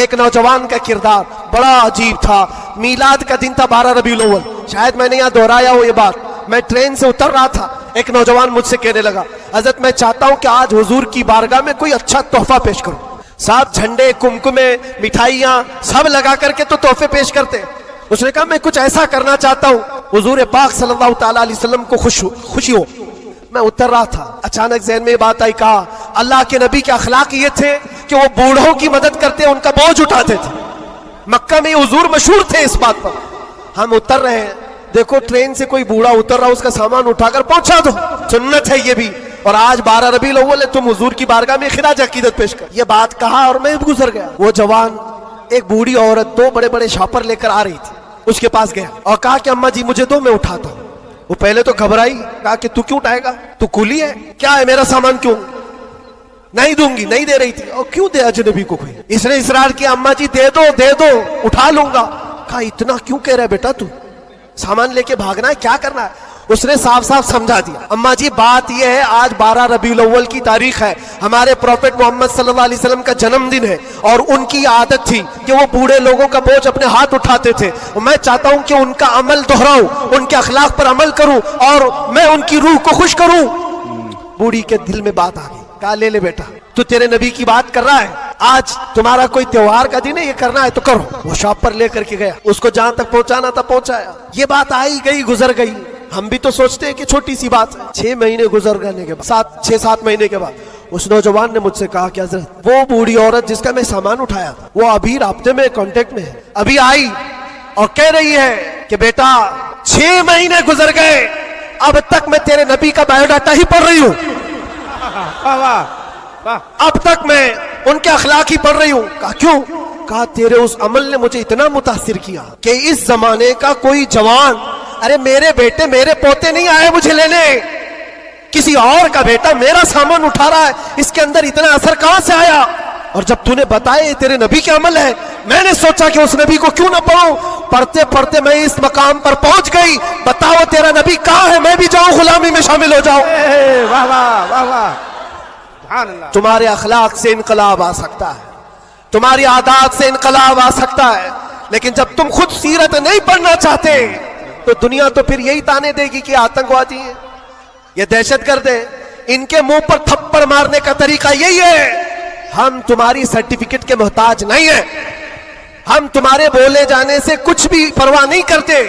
ایک نوجوان کا کردار بڑا عجیب تھا. میلاد کا دن تھا 12 ربیع الاول. شاید میں نے یہاں دہرایا ہو یہ بات. میں ٹرین سے اتر رہا تھا, ایک نوجوان مجھ سے کہنے لگا, حضرت میں چاہتا ہوں کہ آج حضور کی بارگاہ میں کوئی اچھا تحفہ پیش کروں. صاحب جھنڈے, کمکمے, مٹھائیاں سب لگا کر کے تو تحفے پیش کرتے. اس نے کہا میں کچھ ایسا کرنا چاہتا ہوں حضور پاک صلی اللہ تعالی علیہ وسلم کو خوشی ہو. میں اتر رہا تھا, اچانک ذہن میں یہ بات آئی, کہا اللہ کے نبی کے اخلاق یہ تھے کہ وہ بوڑھوں کی مدد کرتے, ان کا بوجھ اٹھاتے تھے. مکہ میں حضور مشہور تھے اس بات پر. ہم اتر رہے ہیں, دیکھو ٹرین سے کوئی بوڑھا اتر رہا, اس کا سامان اٹھا کر پہنچا دو, سنت ہے یہ بھی. اور آج 12 ربیع الاول ہے, تم حضور کی بارگاہ میں خراج عقیدت پیش کر. یہ بات کہا اور میں گزر گیا. وہ جوان ایک بوڑھی عورت 2 بڑے بڑے شاپر لے کر آ رہی تھی, اس کے پاس گیا اور کہا کہ اماں جی مجھے دو, میں اٹھاتا ہوں. وہ پہلے تو گھبرائی, کہا کہ تو کیوں اٹھائے گا, تو کولی ہے کیا ہے, میرا سامان کیوں نہیں دوں گی. نہیں دے رہی تھی. اور کیوں دے اجنبی کو کوئی. اس نے اصرار کیا, اماں جی دے دو اٹھا لوں گا. کہا اتنا کیوں کہہ رہا ہے بیٹا, تو سامان لے کے بھاگنا ہے, کیا کرنا ہے. اس نے صاف صاف سمجھا دیا, اماں جی بات یہ ہے آج 12 ربیع الاول کی تاریخ ہے, ہمارے پروفٹ محمد صلی اللہ علیہ وسلم کا جنم دن ہے, اور ان کی عادت تھی کہ وہ بوڑھے لوگوں کا بوجھ اپنے ہاتھ اٹھاتے تھے. میں چاہتا ہوں کہ ان کا عمل دہراؤں, ان کے اخلاق پر عمل کروں اور میں ان کی روح کو خوش کروں. بوڑھی کے دل میں بات آ گئی. کہا لے لے بیٹا, تو تیرے نبی کی بات کر رہا ہے, آج تمہارا کوئی تہوار کا دن ہے, یہ کرنا ہے تو کرو. وہ شاپ پر لے کر کے گیا, اس کو جہاں تک پہنچانا تھا پہنچایا. یہ بات آئی گئی گزر گئی. ہم بھی تو سوچتے ہیں کہ چھوٹی سی بات ہے. 6 مہینے گزر گنے کے بعد, 6-7 مہینے کے بعد اس نوجوان نے مجھ سے کہا کہ حضرت وہ بوڑھی عورت جس کا میں سامان اٹھایا تھا وہ ابھی رابطے میں, کانٹیکٹ میں ہے, ابھی آئی اور کہہ رہی ہے کہ بیٹا 6 مہینے گزر گئے, اب تک میں تیرے نبی کا بایو ڈاٹا ہی پڑھ رہی ہوں, اب تک میں ان کے اخلاق ہی پڑھ رہی ہوں. کہا کیوں؟ کہا تیرے اس عمل نے مجھے اتنا متاثر کیا کہ اس زمانے کا کوئی جوان, ارے میرے بیٹے میرے پوتے نہیں آئے مجھے لینے, کسی اور کا بیٹا میرا سامان اٹھا رہا ہے, اس کے اندر اتنا اثر کہاں سے آیا. اور جب تو نے بتایا تیرے نبی کے عمل ہے, میں نے سوچا کہ اس نبی کو کیوں نہ پڑھوں. پڑھتے پڑھتے میں اس مقام پر پہنچ گئی. بتاؤ تیرا نبی کہاں ہے, میں بھی جاؤں غلامی میں شامل ہو جاؤں. واہ واہ واہ واہ, سبحان اللہ. تمہارے اخلاق سے انقلاب آ سکتا ہے, تمہاری عادات سے انقلاب آ سکتا ہے, لیکن جب تم خود سیرت نہیں پڑھنا چاہتے تو دنیا تو پھر یہی تانے دے گی کہ آتنکوادی ہیں, یہ دہشت گرد ہیں, ان کے منہ پر تھپڑ مارنے کا طریقہ یہی ہے. ہم تمہاری سرٹیفکیٹ کے محتاج نہیں ہیں, ہم تمہارے بولے جانے سے کچھ بھی پرواہ نہیں کرتے,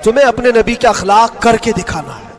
تمہیں اپنے نبی کے اخلاق کر کے دکھانا ہے.